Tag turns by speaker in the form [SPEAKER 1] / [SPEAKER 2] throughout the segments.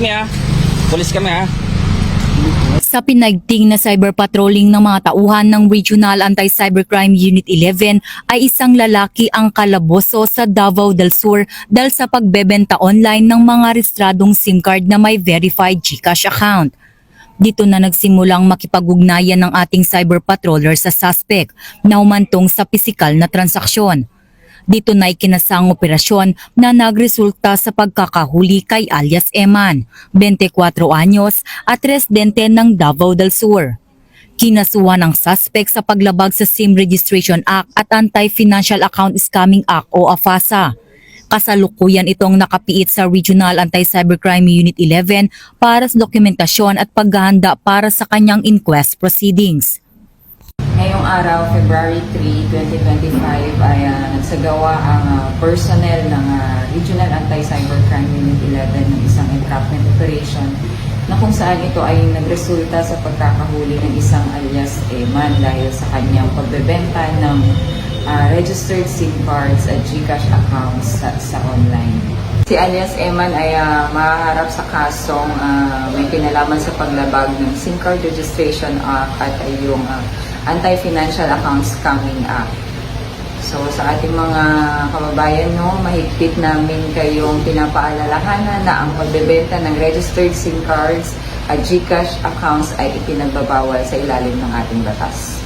[SPEAKER 1] pulis mi ha. Pulis kami ha.
[SPEAKER 2] Sa pinaigting na cyber patrolling ng mga tauhan ng Regional Anti-Cybercrime Unit 11 ay isang lalaki ang kalaboso sa Davao del Sur dahil sa pagbebenta online ng mga rehistradong SIM card na may verified GCash account. Dito na nagsimulang makipag-ugnayan ng ating cyber patroller sa suspect na humantong sa pisikal na transaksyon. Dito na ikinasang operasyon na nagresulta sa pagkakahuli kay alias Eman, 24 anyos at residente ng Davao del Sur. Kinasuhan ng suspect sa paglabag sa SIM Registration Act at Anti-Financial Account Scamming Act o AFASA. Kasalukuyan itong nakapiit sa Regional Anti-Cybercrime Unit 11 para sa dokumentasyon at paghahanda para sa kanyang inquest proceedings.
[SPEAKER 3] Ngayong araw, February 3, 2025, ay nagsagawa ang personnel ng Regional Anti-Cybercrime Unit 11 ng isang entrapment operation na kung saan ito ay nagresulta sa pagkakahuli ng isang alias Eman dahil sa kanyang pagbebenta ng registered SIM cards at GCash accounts sa online. Si alias Eman ay mahaharap sa kasong may kinalaman sa paglabag ng SIM card registration act at yung Anti-Financial Account Scamming Act. So sa ating mga kababayan, mahigpit namin kayong pinapaalalahanan na ang pagbebenta ng registered SIM cards at GCash accounts ay ipinagbabawal sa ilalim ng ating batas.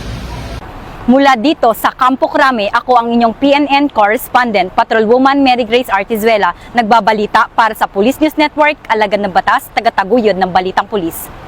[SPEAKER 4] Mula dito sa Campo Crame, ako ang inyong PNN correspondent, Patrolwoman Mary Grace Artizuela, nagbabalita para sa Police News Network, Alagad ng Batas, tagataguyod ng Balitang Pulis.